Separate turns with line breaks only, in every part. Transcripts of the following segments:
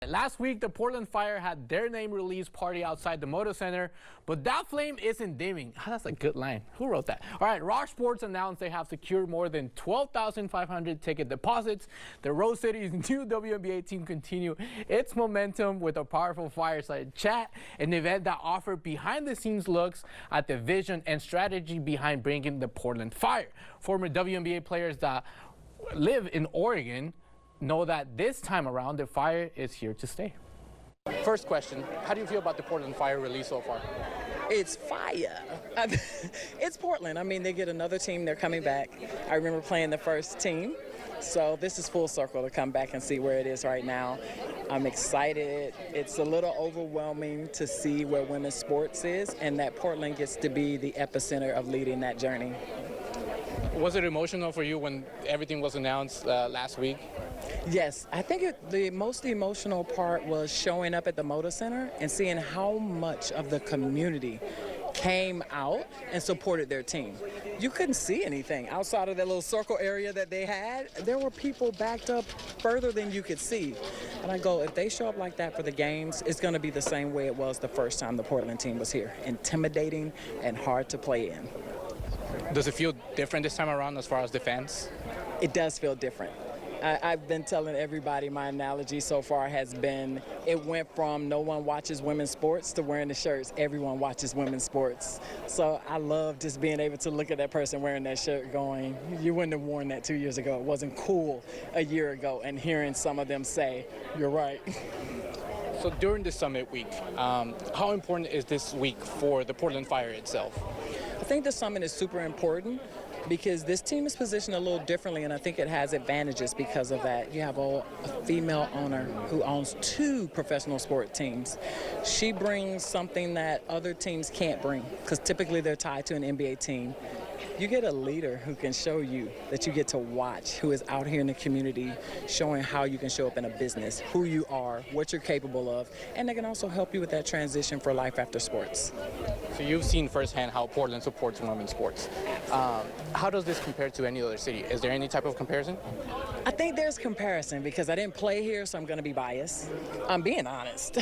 Last week, the Portland Fire had their name release party outside the Moda Center, but that flame isn't dimming. Oh, that's a good line. Who wrote that? All right, Merage Sports announced they have secured more than 12,500 ticket deposits. The Rose City's new WNBA team continue its momentum with a powerful Fireside Chat, an event that offered behind-the-scenes looks at the vision and strategy behind bringing the Portland Fire. Former WNBA players that live in Oregon know that this time around the Fire is here to stay. First question, how do you feel about the Portland Fire release so far?
It's fire. It's Portland. I mean, they get another team, they're coming back. I remember playing the first team, so this is full circle to come back and see where it is right now. I'm excited. It's a little overwhelming to see where women's sports is, and that Portland gets to be the epicenter of leading that journey.
Was it emotional for you when everything was announced last week?
Yes, I think the most emotional part was showing up at the Moda Center and seeing how much of the community came out and supported their team. You couldn't see anything outside of that little circle area that they had. There were people backed up further than you could see. And I go, if they show up like that for the games, it's going to be the same way it was the first time the Portland team was here. Intimidating and hard to play in.
Does it feel different this time around as far as the fans?
It does feel different. I've been telling everybody my analogy so far has been it went from no one watches women's sports to wearing the shirts. Everyone watches women's sports. So I love just being able to look at that person wearing that shirt going, you wouldn't have worn that 2 years ago. It wasn't cool a year ago. And hearing some of them say, you're right.
So during the summit week, how important is this week for the Portland Fire itself?
I think the summit is super important because this team is positioned a little differently, and I think it has advantages because of that. You have a female owner who owns 2 professional sport teams. She brings something that other teams can't bring because typically they're tied to an NBA team. You get a leader who can show you that you get to watch, who is out here in the community showing how you can show up in a business, who you are, what you're capable of, and they can also help you with that transition for life after sports.
So you've seen firsthand how Portland supports women's sports. How does this compare to any other city? Is there any type of comparison?
I think there's comparison because I didn't play here, so I'm going to be biased. I'm being honest.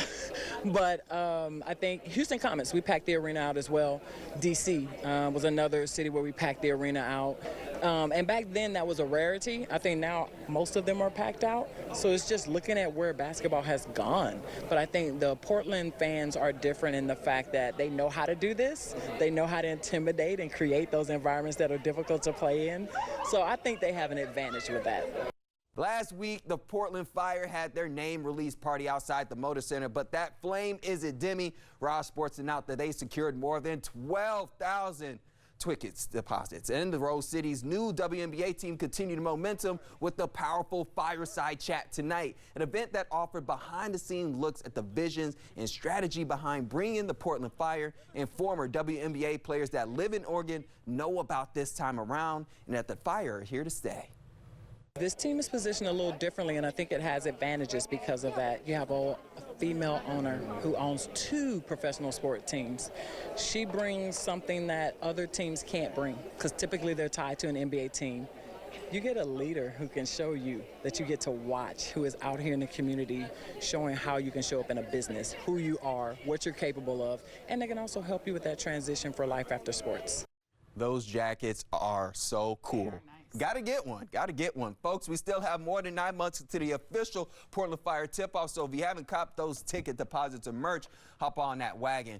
But I think Houston Comets, we packed the arena out as well. D.C. Was another city where we packed the arena out. And back then, that was a rarity. I think now most of them are packed out. So it's just looking at where basketball has gone. But I think the Portland fans are different in the fact that they know how to do this. They know how to intimidate and create those environments that are difficult to play in. So I think they have an advantage with that.
Last week, the Portland Fire had their name release party outside the Moda Center, but that flame isn't dimming. Merage Sports announced that they secured more than 12,000 tickets deposits. And the Rose City's new WNBA team continued momentum with the powerful Fireside Chat tonight, an event that offered behind-the-scenes looks at the visions and strategy behind bringing the Portland Fire, and former WNBA players that live in Oregon know about this time around and that the Fire are here to stay.
This team is positioned a little differently, and I think it has advantages because of that. You have a female owner who owns 2 professional sport teams. She brings something that other teams can't bring because typically they're tied to an NBA team. You get a leader who can show you that you get to watch, who is out here in the community showing how you can show up in a business, who you are, what you're capable of, and they can also help you with that transition for life after sports.
Those jackets are so cool. Gotta get one. Folks, we still have more than 9 months to the official Portland Fire tip-off, so if you haven't copped those ticket deposits or merch, hop on that wagon.